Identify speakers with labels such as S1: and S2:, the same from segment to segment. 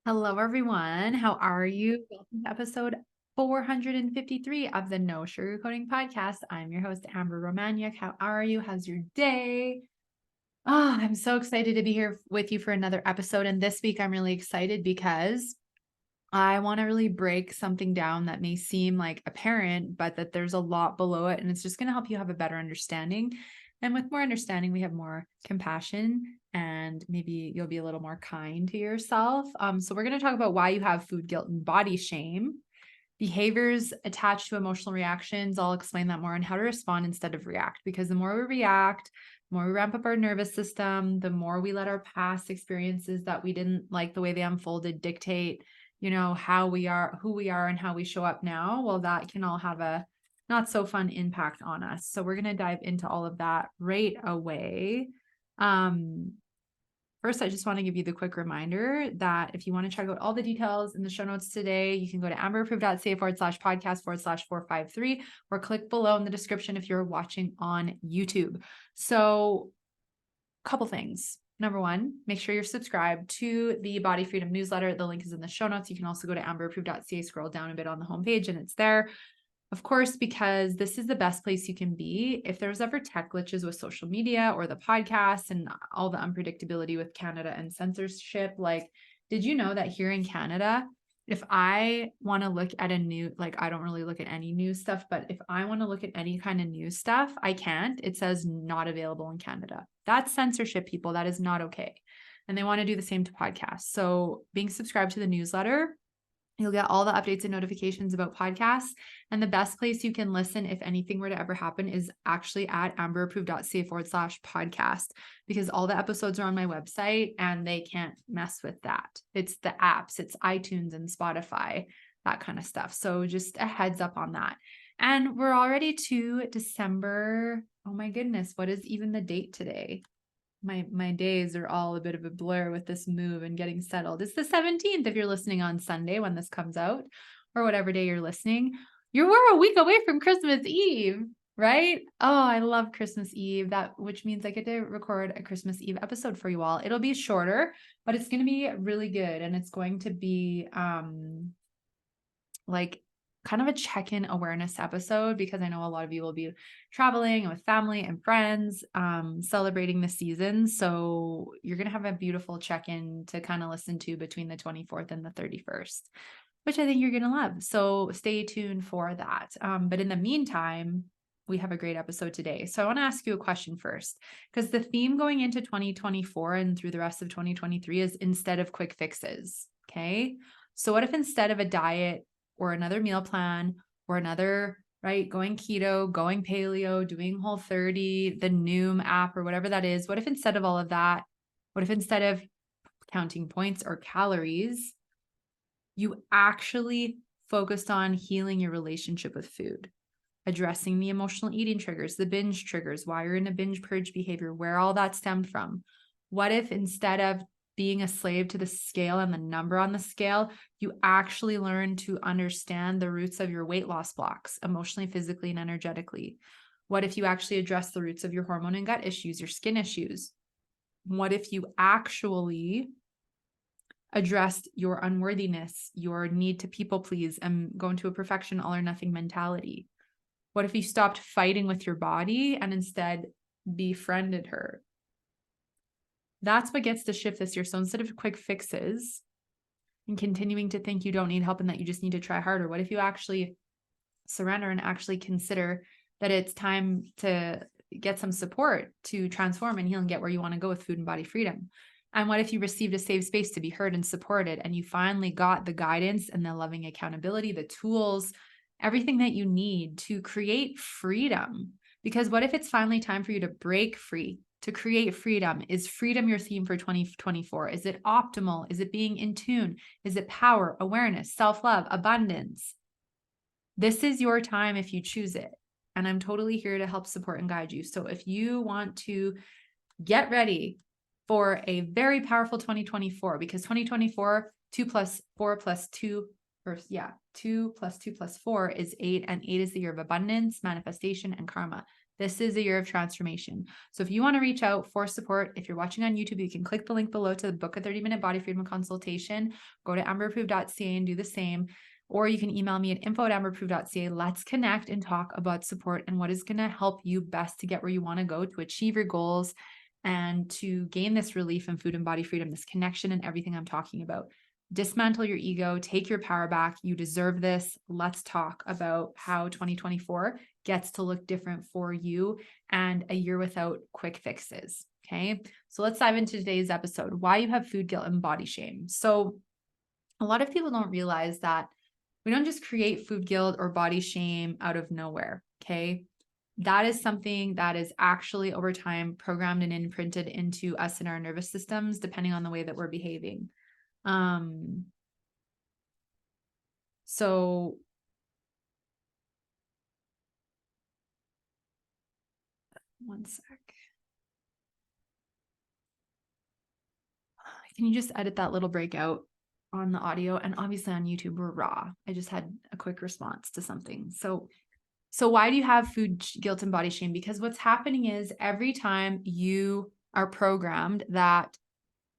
S1: Hello, everyone. How are you? Welcome to episode 453 of the No Sugarcoating Podcast. I'm your host, Amber Romaniuk. How are you? How's your day? I'm so excited to be here with you for another episode. And this week, I'm really excited because I want to really break something down that may seem like apparent, but that there's a lot below it. And it's just going to help you have a better understanding. And with more understanding, we have more compassion and maybe you'll be a little more kind to yourself. So we're going to talk about why you have food guilt and body shame, behaviors attached to emotional reactions. I'll explain that more, and how to respond instead of react, because the more we react, the more we ramp up our nervous system, the more we let our past experiences that we didn't like the way they unfolded dictate, how we are, who we are, and how we show up now. Well, that can all have a not so fun impact on us. So we're going to dive into all of that right away. First, I just want to give you the quick reminder that if you want to check out all the details in the show notes today, you can go to amberproof.ca/podcast/453 or click below in the description if you're watching on YouTube. So, a couple things. Number one, make sure you're subscribed to the Body Freedom newsletter. The link is in the show notes. You can also go to amberproof.ca, scroll down a bit on the homepage, and it's there. Of course, because this is the best place you can be. If there's ever tech glitches with social media or the podcast and all the unpredictability with Canada and censorship, like, did you know that here in Canada, if I want to look at I don't really look at any news stuff, but if I want to look at any kind of news stuff, I can't. It says not available in Canada. That's censorship, people. That is not okay. And they want to do the same to podcasts. So being subscribed to the newsletter, you'll get all the updates and notifications about podcasts. And the best place you can listen if anything were to ever happen is actually at amberproof.ca/podcast, because all the episodes are on my website and they can't mess with that. It's the apps, it's iTunes and Spotify, that kind of stuff. So just a heads up on that. And we're already to December. Oh my goodness, what is even the date today? My days are all a bit of a blur with this move and getting settled. It's the 17th if you're listening on Sunday when this comes out, or whatever day you're listening. We're a week away from Christmas Eve, right? Oh, I love Christmas Eve, which means I get to record a Christmas Eve episode for you all. It'll be shorter, but it's going to be really good, and it's going to be like kind of a check-in awareness episode, because I know a lot of you will be traveling and with family and friends, celebrating the season. So you're going to have a beautiful check-in to kind of listen to between the 24th and the 31st, which I think you're going to love. So stay tuned for that. But in the meantime, we have a great episode today. So I want to ask you a question first, because the theme going into 2024 and through the rest of 2023 is instead of quick fixes. Okay. So what if instead of a diet or another meal plan or another, right, going keto, going paleo, doing Whole30, the Noom app or whatever that is, what if instead of all of that, what if instead of counting points or calories, you actually focused on healing your relationship with food, addressing the emotional eating triggers, the binge triggers, why you're in a binge purge behavior, where all that stemmed from? What if instead of being a slave to the scale and the number on the scale, you actually learn to understand the roots of your weight loss blocks, emotionally, physically, and energetically? What if you actually address the roots of your hormone and gut issues, your skin issues? What if you actually addressed your unworthiness, your need to people please and go into a perfection all or nothing mentality? What if you stopped fighting with your body and instead befriended her? That's what gets to shift this year. So instead of quick fixes and continuing to think you don't need help and that you just need to try harder, what if you actually surrender and actually consider that it's time to get some support to transform and heal and get where you want to go with food and body freedom? And what if you received a safe space to be heard and supported, and you finally got the guidance and the loving accountability, the tools, everything that you need to create freedom? Because what if it's finally time for you to break free, to create freedom? Is freedom your theme for 2024? Is it optimal? Is it being in tune? Is it power, awareness, self-love, abundance? This is your time if you choose it. And I'm totally here to help support and guide you. So if you want to get ready for a very powerful 2024, because 2024, 2 plus 4 plus 2, 2 plus 2 plus 4 is 8, and 8 is the year of abundance, manifestation, and karma. This is a year of transformation. So if you want to reach out for support, if you're watching on YouTube, you can click the link below to book a 30-minute body freedom consultation. Go to amberapproved.ca and do the same. Or you can email me at info@amberapproved.ca. Let's connect and talk about support and what is going to help you best to get where you want to go, to achieve your goals, and to gain this relief in food and body freedom, this connection and everything I'm talking about. Dismantle your ego, take your power back. You deserve this. Let's talk about how 2024 gets to look different for you and a year without quick fixes. Okay. So let's dive into today's episode, why you have food guilt and body shame. So a lot of people don't realize that we don't just create food guilt or body shame out of nowhere. Okay. That is something that is actually over time programmed and imprinted into us and our nervous systems, depending on the way that we're behaving. So one sec. Can you just edit that little breakout on the audio? And obviously on YouTube, we're raw. I just had a quick response to something. So why do you have food guilt and body shame? Because what's happening is every time you are programmed that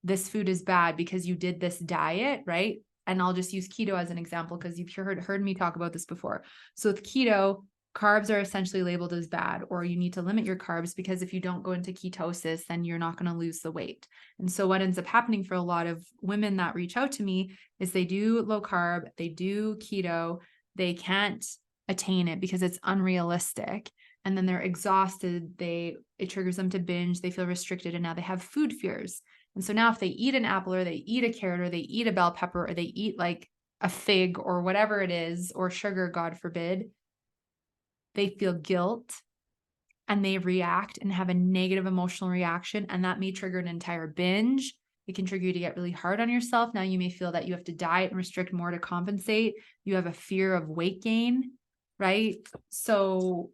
S1: this food is bad because you did this diet, right? And I'll just use keto as an example because you've heard me talk about this before. So with keto, carbs are essentially labeled as bad, or you need to limit your carbs because if you don't go into ketosis, then you're not going to lose the weight. And so what ends up happening for a lot of women that reach out to me is they do low carb, they do keto, they can't attain it because it's unrealistic. And then they're exhausted. It triggers them to binge. They feel restricted. And now they have food fears. And so now if they eat an apple or they eat a carrot or they eat a bell pepper or they eat like a fig or whatever it is, or sugar, God forbid, they feel guilt and they react and have a negative emotional reaction. And that may trigger an entire binge. It can trigger you to get really hard on yourself. Now you may feel that you have to diet and restrict more to compensate. You have a fear of weight gain, right? So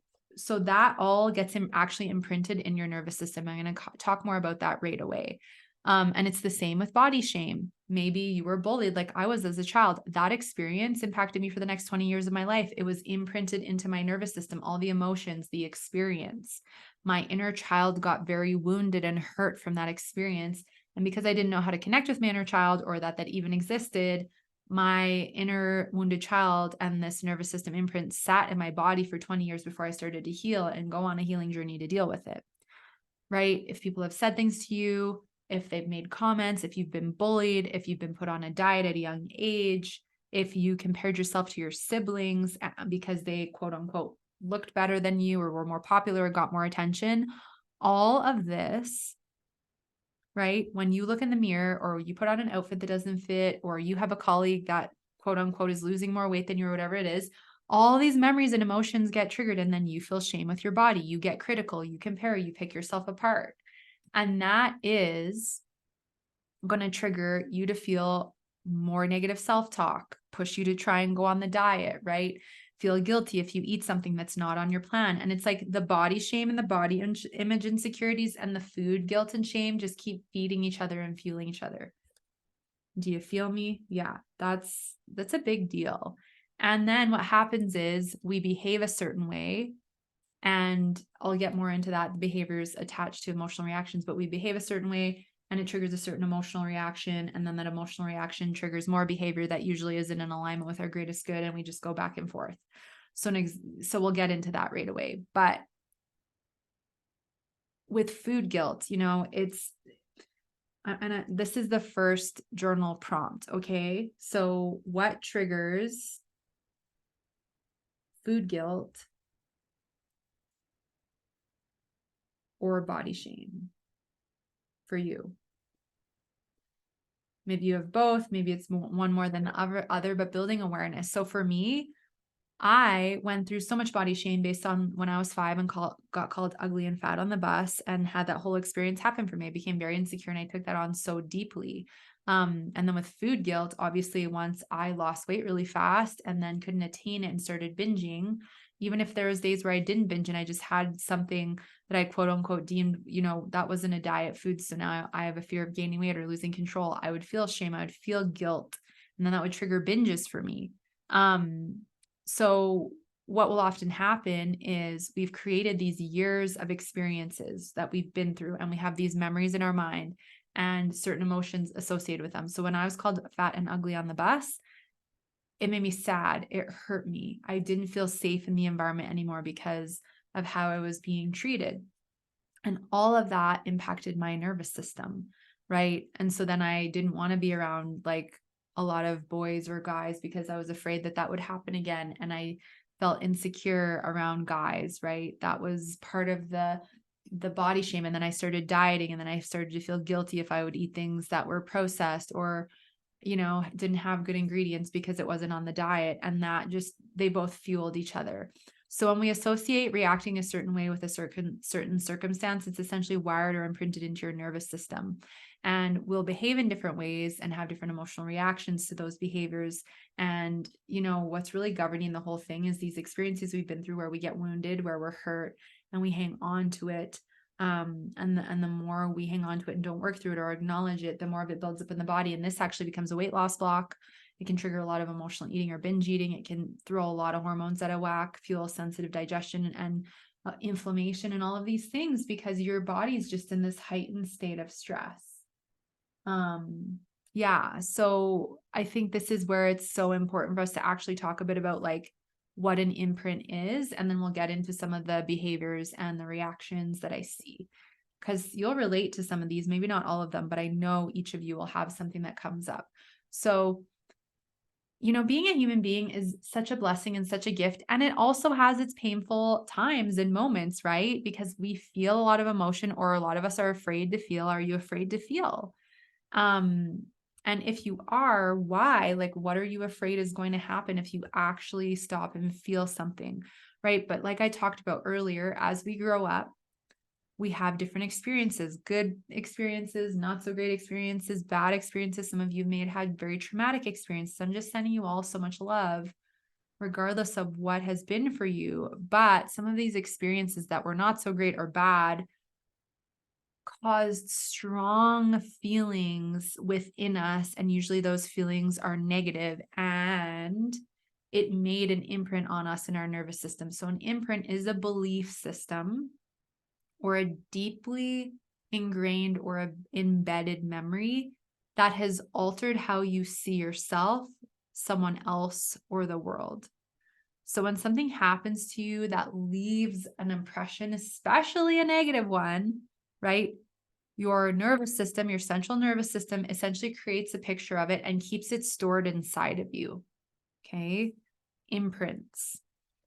S1: that all gets actually imprinted in your nervous system. I'm going to talk more about that right away. And it's the same with body shame. Maybe you were bullied like I was as a child. That experience impacted me for the next 20 years of my life. It was imprinted into my nervous system, all the emotions, the experience. My inner child got very wounded and hurt from that experience. And because I didn't know how to connect with my inner child or that even existed, my inner wounded child and this nervous system imprint sat in my body for 20 years before I started to heal and go on a healing journey to deal with it. Right? If people have said things to you, if they've made comments, if you've been bullied, if you've been put on a diet at a young age, if you compared yourself to your siblings because they quote unquote looked better than you or were more popular or got more attention, all of this, right? When you look in the mirror or you put on an outfit that doesn't fit, or you have a colleague that quote unquote is losing more weight than you or whatever it is, all these memories and emotions get triggered and then you feel shame with your body. You get critical, you compare, you pick yourself apart. And that is going to trigger you to feel more negative self-talk, push you to try and go on the diet, right? Feel guilty if you eat something that's not on your plan. And it's like the body shame and the body image insecurities and the food guilt and shame just keep feeding each other and fueling each other. Do you feel me? Yeah, that's a big deal. And then what happens is we behave a certain way. And I'll get more into that, the behaviors attached to emotional reactions, but we behave a certain way and it triggers a certain emotional reaction. And then that emotional reaction triggers more behavior that usually isn't in alignment with our greatest good. And we just go back and forth. So we'll get into that right away. But with food guilt, this is the first journal prompt. Okay. So what triggers food guilt or body shame for you? Maybe you have both, maybe it's one more than the other, but building awareness. So for me, I went through so much body shame based on when I was 5 and got called ugly and fat on the bus and had that whole experience happen for me. I became very insecure and I took that on so deeply. And then with food guilt, obviously once I lost weight really fast and then couldn't attain it and started binging, even if there was days where I didn't binge and I just had something that I quote unquote deemed, that wasn't a diet food. So now I have a fear of gaining weight or losing control. I would feel shame. I would feel guilt. And then that would trigger binges for me. So what will often happen is we've created these years of experiences that we've been through, and we have these memories in our mind and certain emotions associated with them. So when I was called fat and ugly on the bus, it made me sad. It hurt me. I didn't feel safe in the environment anymore because of how I was being treated. And all of that impacted my nervous system, right? And so then I didn't want to be around like a lot of boys or guys because I was afraid that that would happen again. And I felt insecure around guys, right? That was part of the body shame. And then I started dieting, and then I started to feel guilty if I would eat things that were processed or didn't have good ingredients because it wasn't on the diet. And that just, they both fueled each other. So when we associate reacting a certain way with a certain circumstance, it's essentially wired or imprinted into your nervous system, and we'll behave in different ways and have different emotional reactions to those behaviors. And what's really governing the whole thing is these experiences we've been through where we get wounded, where we're hurt, and we hang on to it. And the more we hang on to it and don't work through it or acknowledge it, the more of it builds up in the body. And this actually becomes a weight loss block. It can trigger a lot of emotional eating or binge eating. It can throw a lot of hormones out of whack, fuel sensitive digestion and inflammation and all of these things, because your body is just in this heightened state of stress. Yeah. So I think this is where it's so important for us to actually talk a bit about like what an imprint is. And then we'll get into some of the behaviors and the reactions that I see, because you'll relate to some of these, maybe not all of them, but I know each of you will have something that comes up. So, being a human being is such a blessing and such a gift. And it also has its painful times and moments, right? Because we feel a lot of emotion, or a lot of us are afraid to feel. Are you afraid to feel? And if you are, why? Like, what are you afraid is going to happen if you actually stop and feel something, right? But like I talked about earlier, as we grow up, we have different experiences, good experiences, not so great experiences, bad experiences. Some of you may have had very traumatic experiences. I'm just sending you all so much love, regardless of what has been for you. But some of these experiences that were not so great or bad caused strong feelings within us. And usually those feelings are negative, and it made an imprint on us in our nervous system. So an imprint is a belief system or a deeply ingrained or embedded memory that has altered how you see yourself, someone else, or the world. So when something happens to you that leaves an impression, especially a negative one, right? Your nervous system, your central nervous system essentially creates a picture of it and keeps it stored inside of you. Okay. Imprints.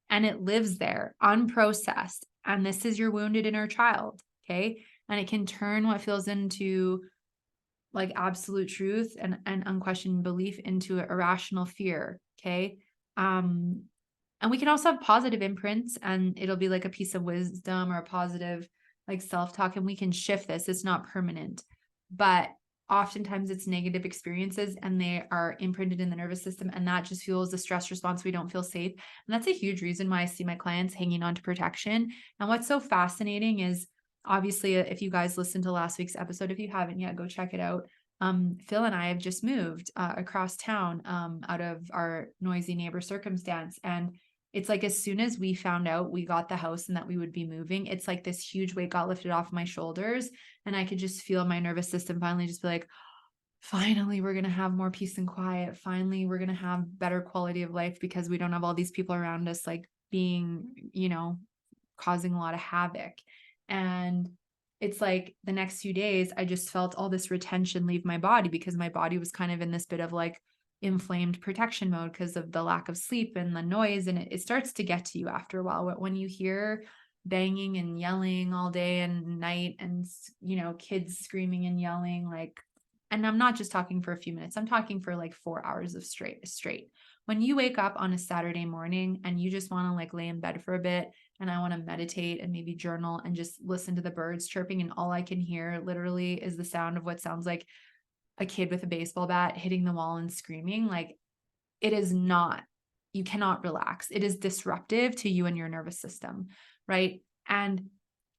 S1: And it lives there unprocessed. And this is your wounded inner child. Okay. And it can turn what feels into like absolute truth and unquestioned belief into irrational fear. Okay. And we can also have positive imprints, and it'll be like a piece of wisdom or a positive like self-talk, and we can shift this. It's not permanent, but oftentimes it's negative experiences and they are imprinted in the nervous system, and that just fuels the stress response. We don't feel safe. And that's a huge reason why I see my clients hanging on to protection. And what's so fascinating is, obviously, if you guys listened to last week's episode, if you haven't yet, go check it out. Phil and I have just moved across town out of our noisy neighbor circumstance. And it's like, as soon as we found out we got the house and that we would be moving, it's like this huge weight got lifted off my shoulders. And I could just feel my nervous system finally just be like, finally, we're going to have more peace and quiet. Finally, we're going to have better quality of life because we don't have all these people around us, like being, causing a lot of havoc. And it's like the next few days, I just felt all this retention leave my body, because my body was kind of in this bit of like inflamed protection mode because of the lack of sleep and the noise. And it starts to get to you after a while. When you hear banging and yelling all day and night, and, kids screaming and yelling, like, and I'm not just talking for a few minutes, I'm talking for like 4 hours of straight. When you wake up on a Saturday morning and you just want to like lay in bed for a bit, and I want to meditate and maybe journal and just listen to the birds chirping, and all I can hear literally is the sound of what sounds like a kid with a baseball bat hitting the wall and screaming, like, it is not, you cannot relax. It is disruptive to you and your nervous system, right? And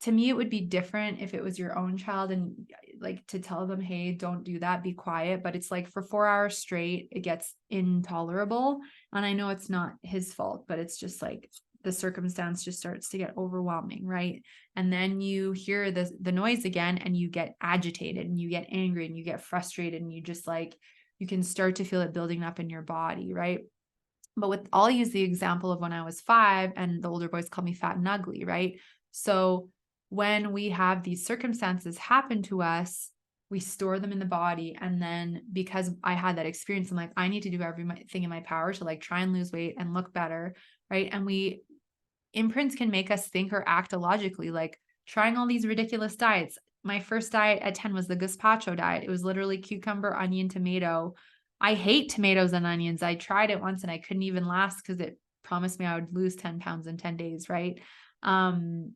S1: to me, it would be different if it was your own child, and like to tell them, hey, don't do that, be quiet. But it's like for 4 hours straight, it gets intolerable. And I know it's not his fault, but it's just like, the circumstance just starts to get overwhelming, right? And then you hear the noise again and you get agitated and you get angry and you get frustrated and you just like, you can start to feel it building up in your body, right? But I'll use the example of when I was 5 and the older boys call me fat and ugly, right? So when we have these circumstances happen to us, we store them in the body. And then because I had that experience, I'm like, I need to do everything in my power to like try and lose weight and look better, right? And imprints can make us think or act illogically, like trying all these ridiculous diets. My first diet at 10 was the gazpacho diet. It was literally cucumber, onion, tomato. I hate tomatoes and onions. I tried it once and I couldn't even last because it promised me I would lose 10 pounds in 10 days, right? And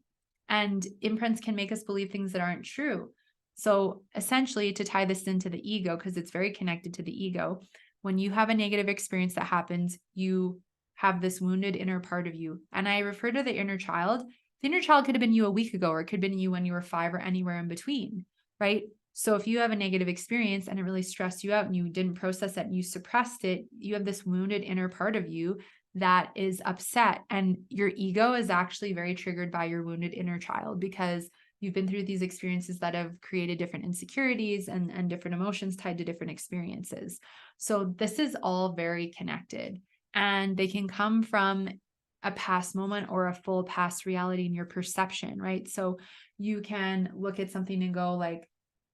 S1: imprints can make us believe things that aren't true. So essentially, to tie this into the ego, because it's very connected to the ego, when you have a negative experience that happens, you have this wounded inner part of you. And I refer to the inner child. The inner child could have been you a week ago, or it could have been you when you were 5 or anywhere in between, right? So if you have a negative experience and it really stressed you out and you didn't process it and you suppressed it, you have this wounded inner part of you that is upset. And your ego is actually very triggered by your wounded inner child because you've been through these experiences that have created different insecurities and different emotions tied to different experiences. So this is all very connected, and they can come from a past moment or a full past reality in your perception, right? So you can look at something and go like,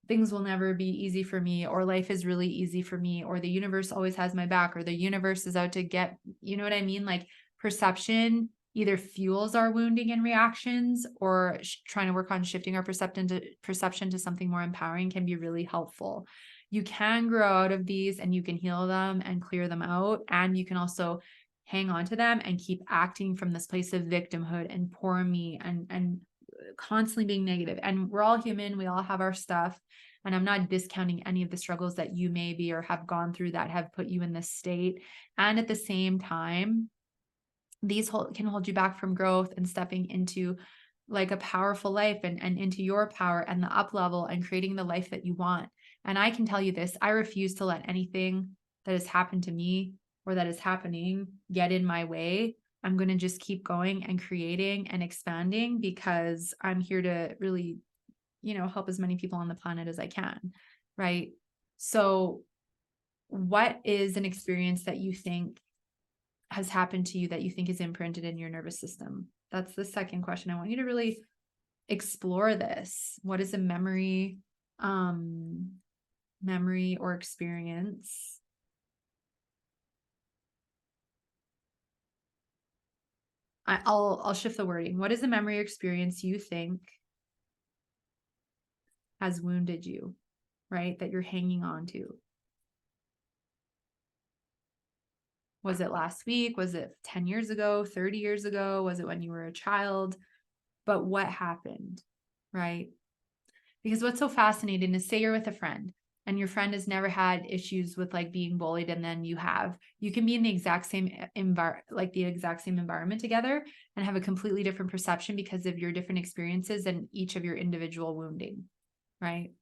S1: things will never be easy for me, or life is really easy for me, or the universe always has my back, or the universe is out to get, you know what I mean? Like perception either fuels our wounding and reactions, or trying to work on shifting our perception to something more empowering can be really helpful. You can grow out of these and you can heal them and clear them out. And you can also hang on to them and keep acting from this place of victimhood and poor me and constantly being negative. And we're all human. We all have our stuff. And I'm not discounting any of the struggles that you may be or have gone through that have put you in this state. And at the same time, these can hold you back from growth and stepping into like a powerful life and into your power and the up level and creating the life that you want. And I can tell you this, I refuse to let anything that has happened to me or that is happening get in my way. I'm going to just keep going and creating and expanding because I'm here to really, help as many people on the planet as I can. Right. So what is an experience that you think has happened to you that you think is imprinted in your nervous system? That's the second question. I want you to really explore this. What is a memory or experience? I'll shift the wording. What is a memory or experience you think has wounded you, right? That you're hanging on to? Was it last week? Was it 10 years ago, 30 years ago? Was it when you were a child? But what happened, right? Because what's so fascinating is, say you're with a friend and your friend has never had issues with like being bullied, and then you can be in the exact same environment together and have a completely different perception because of your different experiences and each of your individual wounding, right?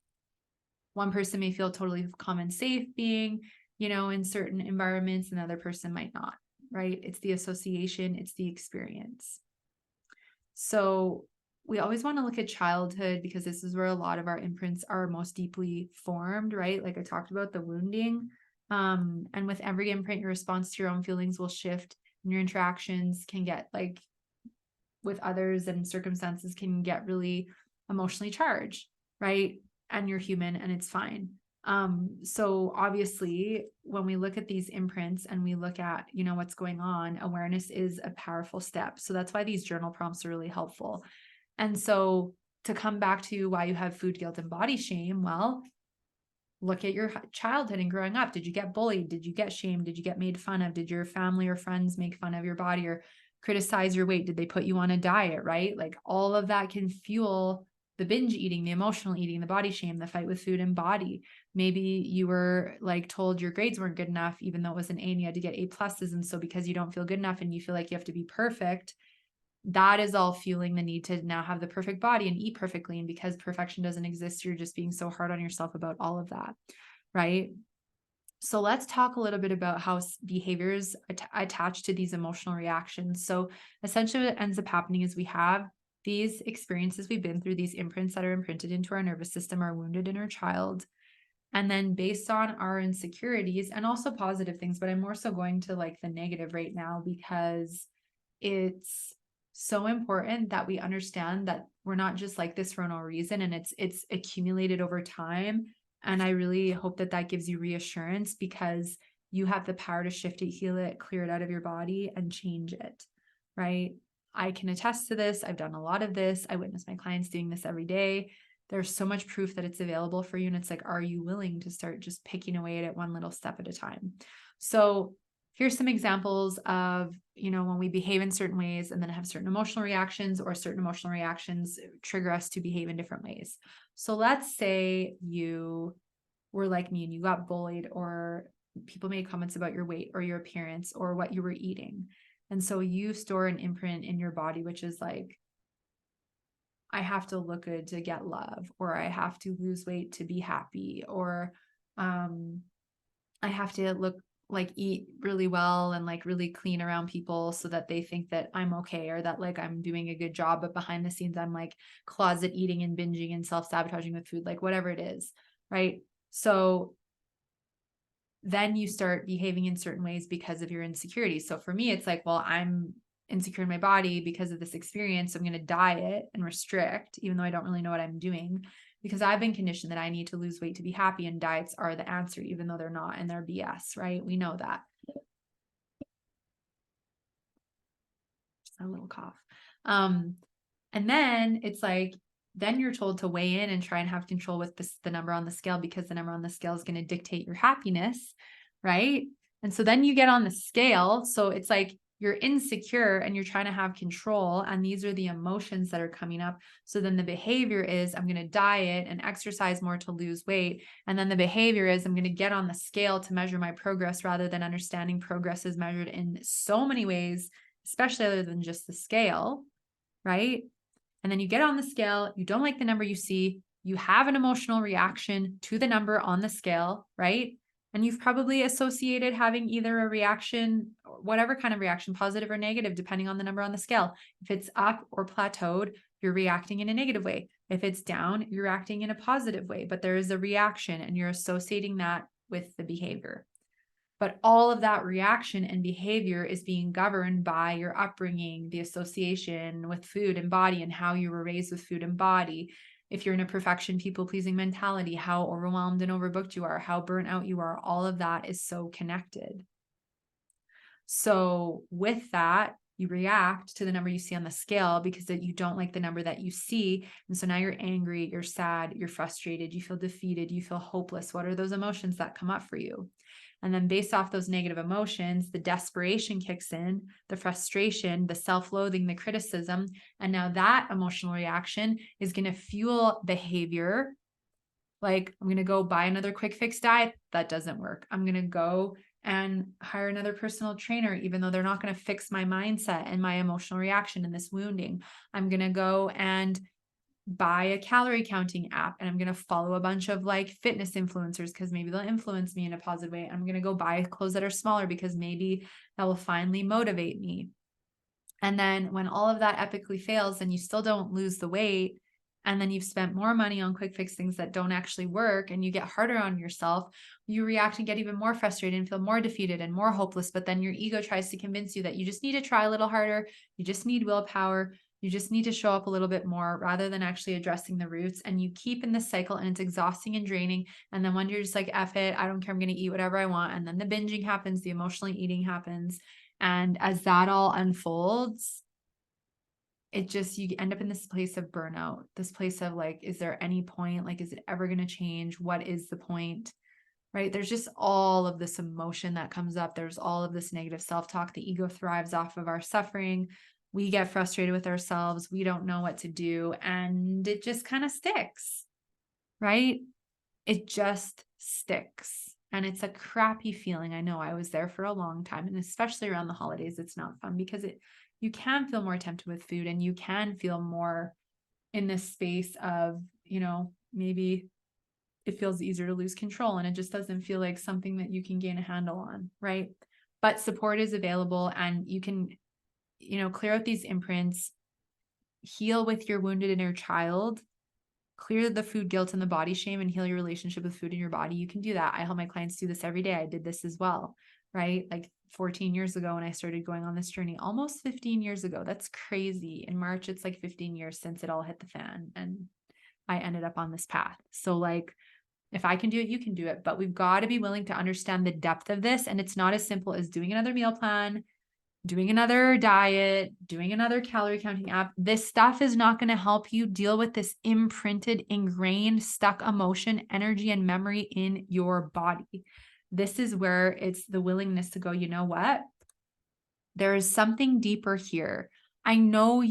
S1: One person may feel totally calm and safe being, in certain environments, and the other person might not, right? It's the association, it's the experience. So we always want to look at childhood because this is where a lot of our imprints are most deeply formed, right? Like I talked about the wounding. And with every imprint, your response to your own feelings will shift, and your interactions can get like with others and circumstances can get really emotionally charged, right? And you're human and it's fine. So obviously when we look at these imprints and we look at, what's going on, awareness is a powerful step. So that's why these journal prompts are really helpful. And so to come back to why you have food guilt and body shame, well, look at your childhood and growing up. Did you get bullied? Did you get shamed? Did you get made fun of? Did your family or friends make fun of your body or criticize your weight? Did they put you on a diet, right? Like all of that can fuel the binge eating, the emotional eating, the body shame, the fight with food and body. Maybe you were like told your grades weren't good enough, even though it was an A and you had to get A pluses. And so because you don't feel good enough and you feel like you have to be perfect, that is all fueling the need to now have the perfect body and eat perfectly. And because perfection doesn't exist, you're just being so hard on yourself about all of that, right? So let's talk a little bit about how behaviors attach to these emotional reactions. So essentially what ends up happening is we have these experiences we've been through, these imprints that are imprinted into our nervous system, are wounded in our child. And then based on our insecurities and also positive things, but I'm more so going to like the negative right now because it's so important that we understand that we're not just like this for no reason, and it's accumulated over time. And I really hope that that gives you reassurance because you have the power to shift it, heal it, clear it out of your body and change it, right? I can attest to this. I've done a lot of this. I witness my clients doing this every day. There's so much proof that it's available for you. And it's like, are you willing to start just picking away at it one little step at a time? So here's some examples of, when we behave in certain ways and then have certain emotional reactions, or certain emotional reactions trigger us to behave in different ways. So let's say you were like me and you got bullied, or people made comments about your weight or your appearance or what you were eating. And so you store an imprint in your body, which is like, I have to look good to get love, or I have to lose weight to be happy, or I have to eat really well and like really clean around people so that they think that I'm okay, or that like I'm doing a good job, but behind the scenes I'm like closet eating and binging and self-sabotaging with food, like whatever it is, right? So then you start behaving in certain ways because of your insecurities. So for me, it's like, well, I'm insecure in my body because of this experience. So I'm going to diet and restrict, even though I don't really know what I'm doing, because I've been conditioned that I need to lose weight to be happy, and diets are the answer, even though they're not, and they're BS, right? We know that. Just a little cough. And then it's like, then you're told to weigh in and try and have control with the number on the scale, because the number on the scale is going to dictate your happiness, right? And so then you get on the scale. So it's like you're insecure and you're trying to have control. And these are the emotions that are coming up. So then the behavior is, I'm going to diet and exercise more to lose weight. And then the behavior is, I'm going to get on the scale to measure my progress, rather than understanding progress is measured in so many ways, especially other than just the scale, right? And then you get on the scale, you don't like the number you see, you have an emotional reaction to the number on the scale, right? And you've probably associated having either a reaction, or whatever kind of reaction, positive or negative, depending on the number on the scale. If it's up or plateaued, you're reacting in a negative way. If it's down, you're acting in a positive way, but there is a reaction and you're associating that with the behavior. But all of that reaction and behavior is being governed by your upbringing, the association with food and body, and how you were raised with food and body. If you're in a perfection, people-pleasing mentality, how overwhelmed and overbooked you are, how burnt out you are, all of that is so connected. So with that, you react to the number you see on the scale because you don't like the number that you see. And so now you're angry, you're sad, you're frustrated, you feel defeated, you feel hopeless. What are those emotions that come up for you? And then based off those negative emotions, the desperation kicks in, the frustration, the self-loathing, the criticism. And now that emotional reaction is going to fuel behavior. Like, I'm going to go buy another quick fix diet. That doesn't work. I'm going to go and hire another personal trainer, even though they're not going to fix my mindset and my emotional reaction and this wounding. I'm going to go and buy a calorie counting app, and I'm going to follow a bunch of like fitness influencers because maybe they'll influence me in a positive way. I'm going to go buy clothes that are smaller because maybe that will finally motivate me. And then when all of that epically fails and you still don't lose the weight, and then you've spent more money on quick fix things that don't actually work, and you get harder on yourself, you react and get even more frustrated and feel more defeated and more hopeless. But then your ego tries to convince you that you just need to try a little harder. You just need willpower. You just need to show up a little bit more, rather than actually addressing the roots. And you keep in this cycle, and it's exhausting and draining. And then when you're just like, F it, I don't care, I'm going to eat whatever I want. And then the binging happens, the emotionally eating happens. And as that all unfolds, you end up in this place of burnout, this place of like, is there any point? Like, is it ever going to change? What is the point? Right? There's just all of this emotion that comes up. There's all of this negative self-talk. The ego thrives off of our suffering. We get frustrated with ourselves. We don't know what to do. And it just kind of sticks, right? It just sticks. And it's a crappy feeling. I know, I was there for a long time. And especially around the holidays, it's not fun because you can feel more tempted with food, and you can feel more in this space of, maybe it feels easier to lose control, and it just doesn't feel like something that you can gain a handle on, right? But support is available, and you can, clear out these imprints, heal with your wounded inner child, clear the food guilt and the body shame, and heal your relationship with food in your body. You can do that. I help my clients do this every day. I did this as well, right? Like 14 years ago when I started going on this journey, almost 15 years ago. That's crazy. In March, it's like 15 years since it all hit the fan and I ended up on this path. So like, if I can do it, you can do it, but we've got to be willing to understand the depth of this. And it's not as simple as doing another meal plan, doing another diet, doing another calorie counting app. This stuff is not going to help you deal with this imprinted, ingrained, stuck emotion, energy, and memory in your body. This is where it's the willingness to go, you know what? There is something deeper here. I know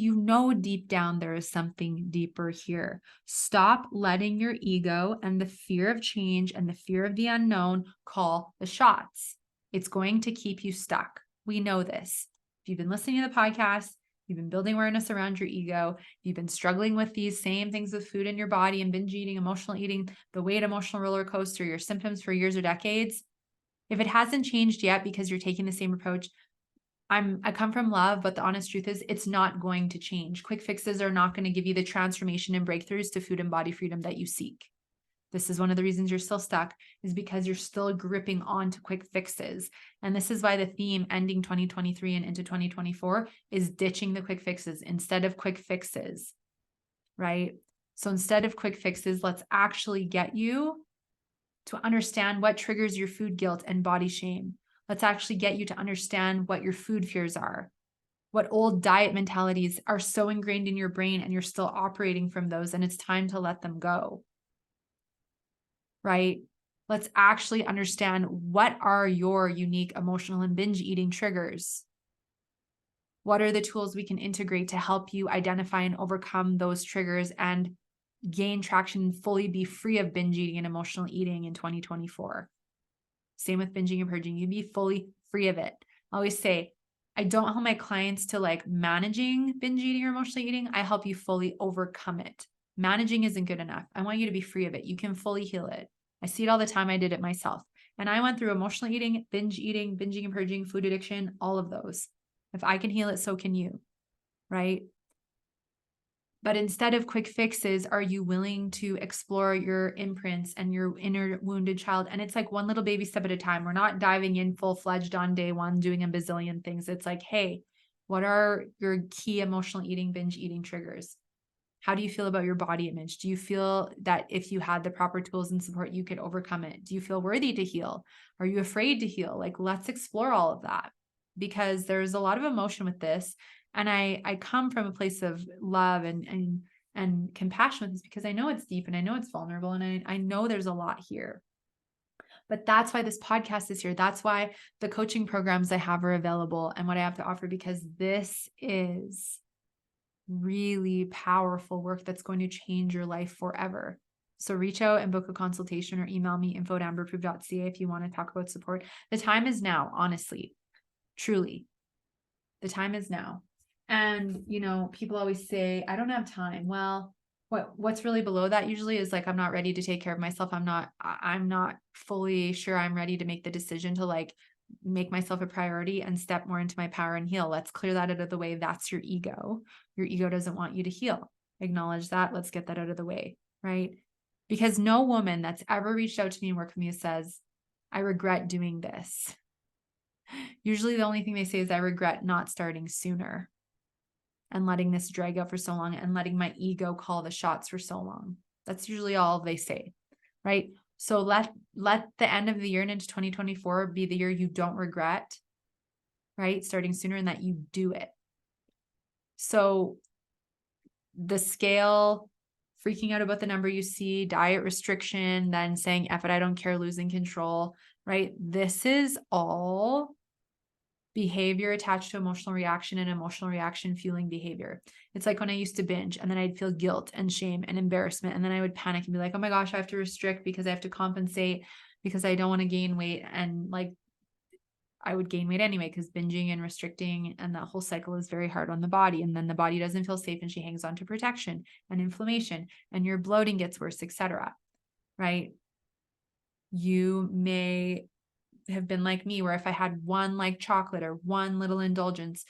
S1: deep down there is something deeper here. Stop letting your ego and the fear of change and the fear of the unknown call the shots. It's going to keep you stuck. We know this. If you've been listening to the podcast, you've been building awareness around your ego, you've been struggling with these same things with food in your body and binge eating, emotional eating, the weight emotional roller coaster, your symptoms for years or decades. If it hasn't changed yet because you're taking the same approach, I come from love, but the honest truth is it's not going to change. Quick fixes are not going to give you the transformation and breakthroughs to food and body freedom that you seek. This is one of the reasons you're still stuck, is because you're still gripping on to quick fixes. And this is why the theme ending 2023 and into 2024 is ditching the quick fixes instead of quick fixes, right? So instead of quick fixes, let's actually get you to understand what triggers your food guilt and body shame. Let's actually get you to understand what your food fears are, what old diet mentalities are so ingrained in your brain and you're still operating from those, and it's time to let them go, right? Let's actually understand what are your unique emotional and binge eating triggers. What are the tools we can integrate to help you identify and overcome those triggers and gain traction, fully be free of binge eating and emotional eating in 2024? Same with binging and purging. You be fully free of it. I always say, I don't help my clients to like managing binge eating or emotional eating. I help you fully overcome it. Managing isn't good enough. I want you to be free of it. You can fully heal it. I see it all the time. I did it myself. And I went through emotional eating, binging and purging, food addiction, all of those. If I can heal it, so can you, right? But instead of quick fixes, are you willing to explore your imprints and your inner wounded child? And it's like one little baby step at a time. We're not diving in full-fledged on day one, doing a bazillion things. It's like, hey, what are your key emotional eating, binge eating triggers? How do you feel about your body image? Do you feel that if you had the proper tools and support, you could overcome it? Do you feel worthy to heal? Are you afraid to heal? Like, let's explore all of that, because there's a lot of emotion with this. And I come from a place of love and compassion with this, because I know it's deep and I know it's vulnerable and I know there's a lot here. But that's why this podcast is here. That's why the coaching programs I have are available and what I have to offer, because this is really powerful work that's going to change your life forever. So reach out and book a consultation or email me info@amberproof.ca if you want to talk about support. The time is now, honestly, truly. The time is now. And, people always say, I don't have time. Well, what's really below that usually is like, I'm not ready to take care of myself. I'm not fully sure I'm ready to make the decision to like make myself a priority and step more into my power and heal. Let's clear that out of the way. That's your ego. Your ego doesn't want you to heal. Acknowledge that. Let's get that out of the way, right? Because no woman that's ever reached out to me and worked with me says, I regret doing this. Usually the only thing they say is, I regret not starting sooner and letting this drag out for so long and letting my ego call the shots for so long. That's usually all they say, right? So let the end of the year and into 2024 be the year you don't regret, right? Starting sooner, and that you do it. So the scale, freaking out about the number you see, diet restriction, then saying, F it, I don't care, losing control, right? This is all behavior attached to emotional reaction, and emotional reaction fueling behavior. It's like when I used to binge and then I'd feel guilt and shame and embarrassment. And then I would panic and be like, oh my gosh, I have to restrict because I have to compensate because I don't want to gain weight. And like, I would gain weight anyway, because binging and restricting and that whole cycle is very hard on the body. And then the body doesn't feel safe and she hangs on to protection and inflammation, and your bloating gets worse, etc. Right? You may have been like me, where if I had one like chocolate or one little indulgence,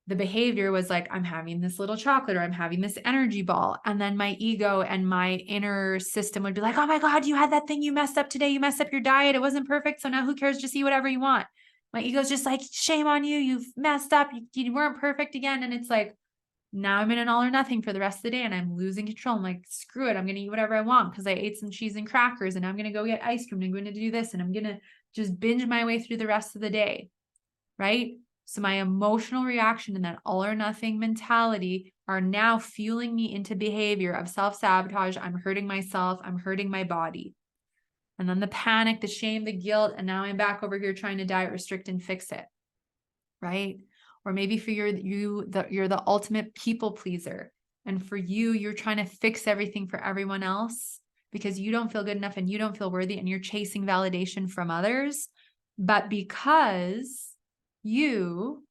S1: the behavior was like, I'm having this little chocolate or I'm having this energy ball. And then my ego and my inner system would be like, oh my God, you had that thing you messed up today. You messed up your diet. It wasn't perfect. So now who cares? Just eat whatever you want. My ego's just like, shame on you. You've messed up. You weren't perfect again. And it's like, now I'm in an all or nothing for the rest of the day and I'm losing control. I'm like, screw it. I'm going to eat whatever I want because I ate some cheese and crackers and I'm going to go get ice cream and I'm going to do this and I'm going to just binge my way through the rest of the day. Right? So my emotional reaction and that all or nothing mentality are now fueling me into behavior of self-sabotage. I'm hurting myself. I'm hurting my body. And then the panic, the shame, the guilt. And now I'm back over here trying to diet, restrict, and fix it. Right? Or maybe for you're the ultimate people pleaser. And for you, you're trying to fix everything for everyone else because you don't feel good enough and you don't feel worthy and you're chasing validation from others. But because you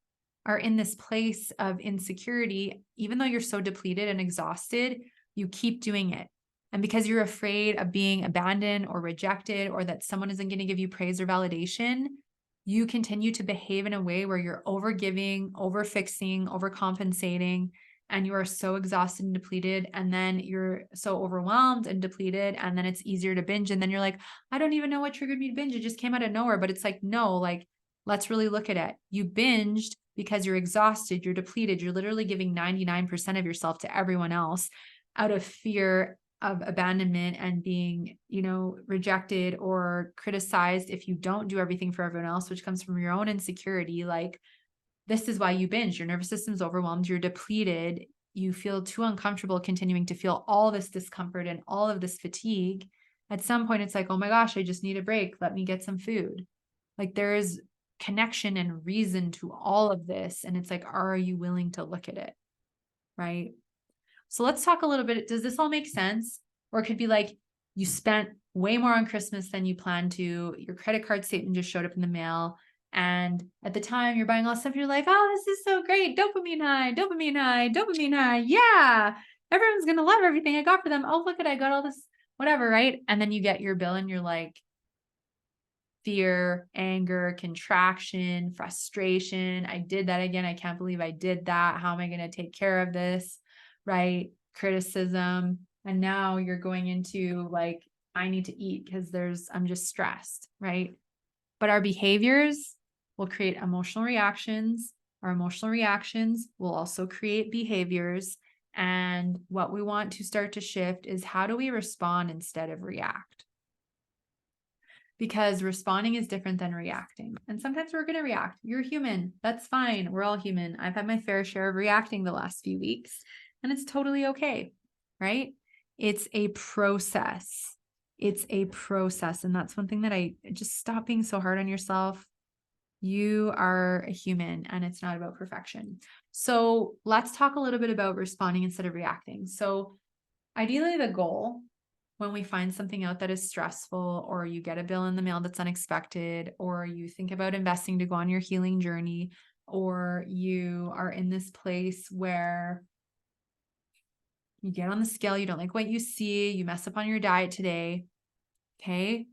S1: are in this place of insecurity, even though you're so depleted and exhausted, you keep doing it. And because you're afraid of being abandoned or rejected or that someone isn't going to give you praise or validation, you continue to behave in a way where you're overgiving, overfixing, overcompensating, and you are so exhausted and depleted. And then you're so overwhelmed and depleted. And then it's easier to binge. And then you're like, I don't even know what triggered me to binge. It just came out of nowhere. But it's like, no, like, let's really look at it. You binged because you're exhausted, you're depleted. You're literally giving 99% of yourself to everyone else out of fear of abandonment and being, rejected or criticized if you don't do everything for everyone else, which comes from your own insecurity. Like, this is why you binge. Your nervous system's overwhelmed. You're depleted. You feel too uncomfortable continuing to feel all this discomfort and all of this fatigue. At some point, it's like, oh my gosh, I just need a break. Let me get some food. Like, there is connection and reason to all of this. And it's like, are you willing to look at it? Right? So let's talk a little bit. Does this all make sense? Or it could be like, you spent way more on Christmas than you planned to. Your credit card statement just showed up in the mail. And at the time you're buying all this stuff, you're like, oh, this is so great. Dopamine high, dopamine high, dopamine high. Yeah. Everyone's going to love everything I got for them. Oh, look at, I got all this, whatever. Right. And then you get your bill and you're like, fear, anger, contraction, frustration. I did that again. I can't believe I did that. How am I going to take care of this? Right? Criticism. And now you're going into like, I need to eat because I'm just stressed. Right? But our behaviors will create emotional reactions. Our emotional reactions will also create behaviors. And what we want to start to shift is, how do we respond instead of react? Because responding is different than reacting. And sometimes we're going to react. You're human. That's fine. We're all human. I've had my fair share of reacting the last few weeks, and it's totally okay, right? It's a process. It's a process. And that's one thing that I just, stop being so hard on yourself. You are a human and it's not about perfection. So let's talk a little bit about responding instead of reacting. So ideally, the goal when we find something out that is stressful, or you get a bill in the mail that's unexpected, or you think about investing to go on your healing journey, or you are in this place where you get on the scale, you don't like what you see, you mess up on your diet today. Okay.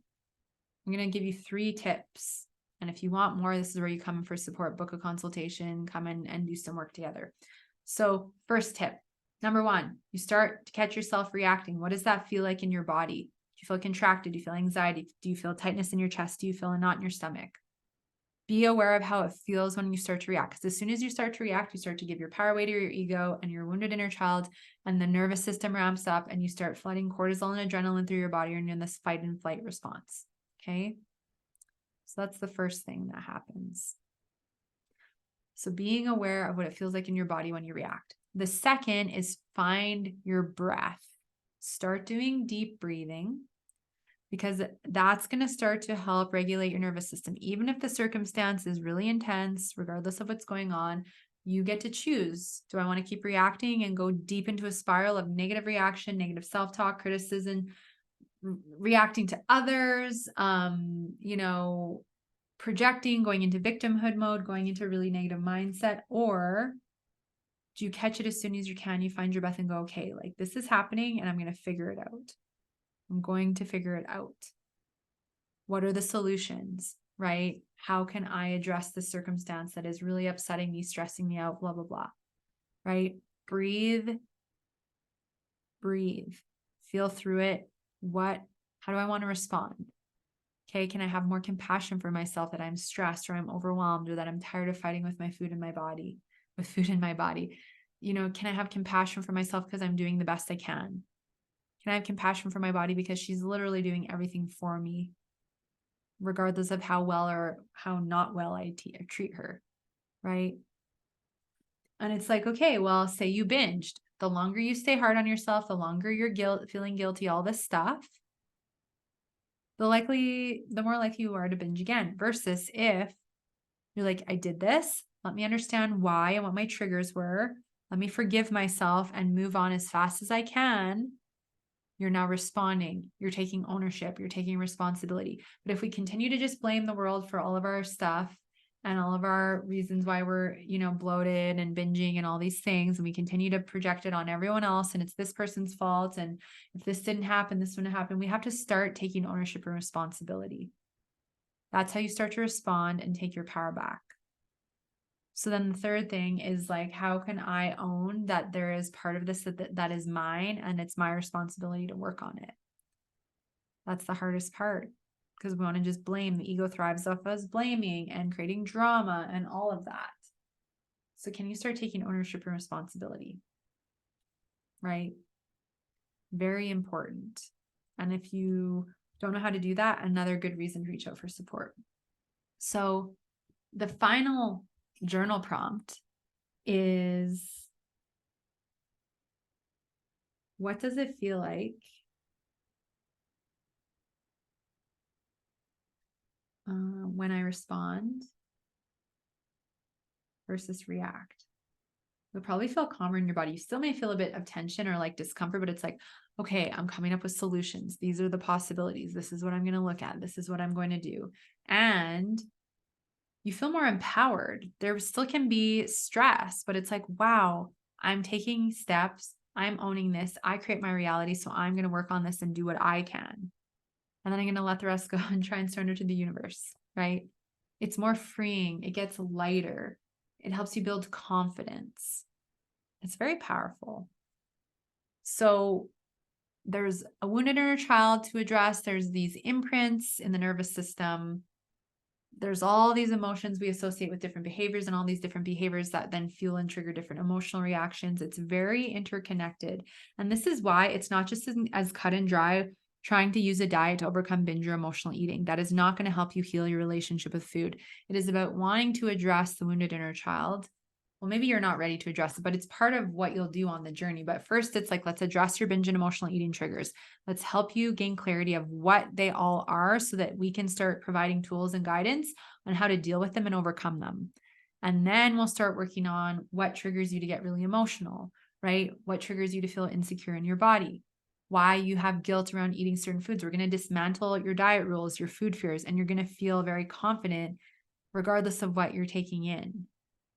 S1: I'm going to give you 3 tips. And if you want more, this is where you come in for support, book a consultation, come in and do some work together. So first tip. Number 1, you start to catch yourself reacting. What does that feel like in your body? Do you feel contracted? Do you feel anxiety? Do you feel tightness in your chest? Do you feel a knot in your stomach? Be aware of how it feels when you start to react. Because as soon as you start to react, you start to give your power away to your ego and your wounded inner child, and the nervous system ramps up and you start flooding cortisol and adrenaline through your body, and you're in this fight and flight response. Okay. So that's the first thing that happens. So being aware of what it feels like in your body when you react. The second is find your breath. Start doing deep breathing, because that's going to start to help regulate your nervous system. Even if the circumstance is really intense, regardless of what's going on, you get to choose. Do I want to keep reacting and go deep into a spiral of negative reaction, negative self-talk, criticism, reacting to others, projecting, going into victimhood mode, going into a really negative mindset? Or do you catch it as soon as you can? You find your breath and go, okay, like, this is happening and I'm going to figure it out. I'm going to figure it out. What are the solutions, right? How can I address the circumstance that is really upsetting me, stressing me out, blah, blah, blah, right? Breathe, feel through it. How do I want to respond? Okay. Can I have more compassion for myself that I'm stressed or I'm overwhelmed or that I'm tired of fighting with food in my body? Can I have compassion for myself because I'm doing the best I can? Can I have compassion for my body because she's literally doing everything for me, regardless of how well or how not well I treat her, right? And it's like, okay, well, say you binged. The longer you stay hard on yourself, the longer you're feeling guilty, all this stuff, the more likely you are to binge again. Versus if you're like, I did this, let me understand why and what my triggers were. Let me forgive myself and move on as fast as I can. You're now responding. You're taking ownership. You're taking responsibility. But if we continue to just blame the world for all of our stuff and all of our reasons why we're, bloated and binging and all these things, and we continue to project it on everyone else, and it's this person's fault, and if this didn't happen, this wouldn't happen, we have to start taking ownership and responsibility. That's how you start to respond and take your power back. So then the third thing is like, how can I own that there is part of this that is mine and it's my responsibility to work on it? That's the hardest part because we want to just blame. The ego thrives off us blaming and creating drama and all of that. So can you start taking ownership and responsibility? Right? Very important. And if you don't know how to do that, another good reason to reach out for support. So the final journal prompt is, what does it feel like when I respond versus react? You'll probably feel calmer in your body. You still may feel a bit of tension or like discomfort, but it's like, okay, I'm coming up with solutions. These are the possibilities. This is what I'm going to look at. This is what I'm going to do. And you feel more empowered. There still can be stress, but it's like, wow, I'm taking steps. I'm owning this. I create my reality. So I'm going to work on this and do what I can. And then I'm going to let the rest go and try and surrender to the universe, right? It's more freeing. It gets lighter. It helps you build confidence. It's very powerful. So there's a wounded inner child to address. There's these imprints in the nervous system. There's all these emotions we associate with different behaviors and all these different behaviors that then fuel and trigger different emotional reactions. It's very interconnected. And this is why it's not just as cut and dry trying to use a diet to overcome binge or emotional eating. That is not going to help you heal your relationship with food. It is about wanting to address the wounded inner child. Well, maybe you're not ready to address it, but it's part of what you'll do on the journey. But first, it's like, let's address your binge and emotional eating triggers. Let's help you gain clarity of what they all are so that we can start providing tools and guidance on how to deal with them and overcome them. And then we'll start working on what triggers you to get really emotional, right? What triggers you to feel insecure in your body, why you have guilt around eating certain foods. We're going to dismantle your diet rules, your food fears, and you're going to feel very confident regardless of what you're taking in.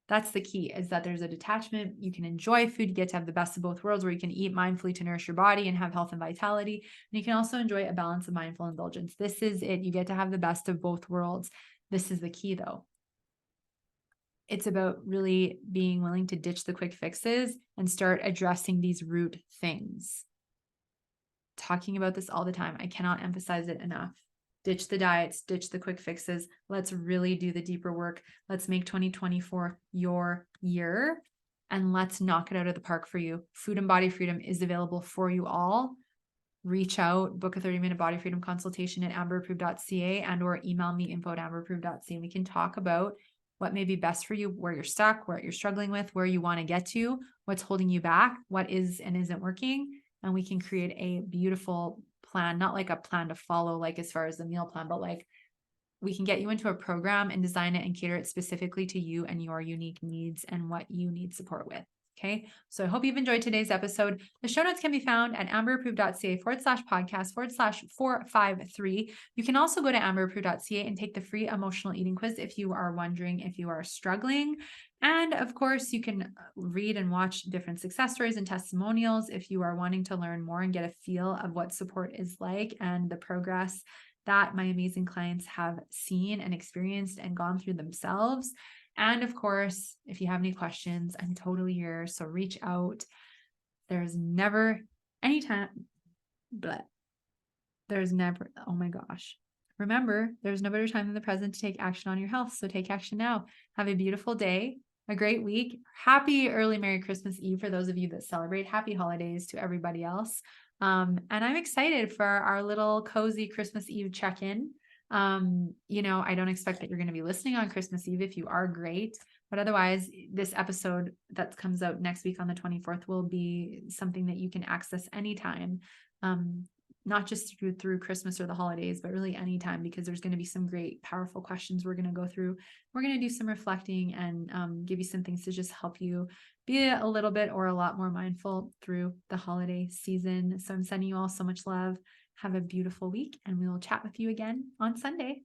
S1: That's the key, is that there's a detachment. You can enjoy food. You get to have the best of both worlds, where you can eat mindfully to nourish your body and have health and vitality. And you can also enjoy a balance of mindful indulgence. This is it. You get to have the best of both worlds. This is the key, though. It's about really being willing to ditch the quick fixes and start addressing these root things. Talking about this all the time. I cannot emphasize it enough. Ditch the diets, ditch the quick fixes. Let's really do the deeper work. Let's make 2024 your year, and let's knock it out of the park for you. Food and body freedom is available for you all. Reach out, book a 30-minute body freedom consultation at amberapproved.ca and or email me info@amberapproved.ca. We can talk about what may be best for you, where you're stuck, what you're struggling with, where you want to get to, what's holding you back, what is and isn't working. And we can create a beautiful plan, not like a plan to follow, like as far as the meal plan, but like we can get you into a program and design it and cater it specifically to you and your unique needs and what you need support with. Okay. So I hope you've enjoyed today's episode. The show notes can be found at amberapproved.ca/podcast/453. You can also go to amberapproved.ca and take the free emotional eating quiz if you are wondering if you are struggling. And of course, you can read and watch different success stories and testimonials if you are wanting to learn more and get a feel of what support is like and the progress that my amazing clients have seen and experienced and gone through themselves. And of course, if you have any questions, I'm totally here. So reach out. There's never any time, but there's never, oh my gosh. Remember, there's no better time than the present to take action on your health. So take action now. Have a beautiful day, a great week. Happy early Merry Christmas Eve for those of you that celebrate. Happy holidays to everybody else. And I'm excited for our little cozy Christmas Eve check-in. I don't expect that you're going to be listening on Christmas Eve. If you are, great. But otherwise, this episode that comes out next week on the 24th will be something that you can access anytime. Not just through Christmas or the holidays, but really anytime, because there's going to be some great, powerful questions we're going to go through. We're going to do some reflecting and give you some things to just help you be a little bit or a lot more mindful through the holiday season. So I'm sending you all so much love. Have a beautiful week, and we will chat with you again on Sunday.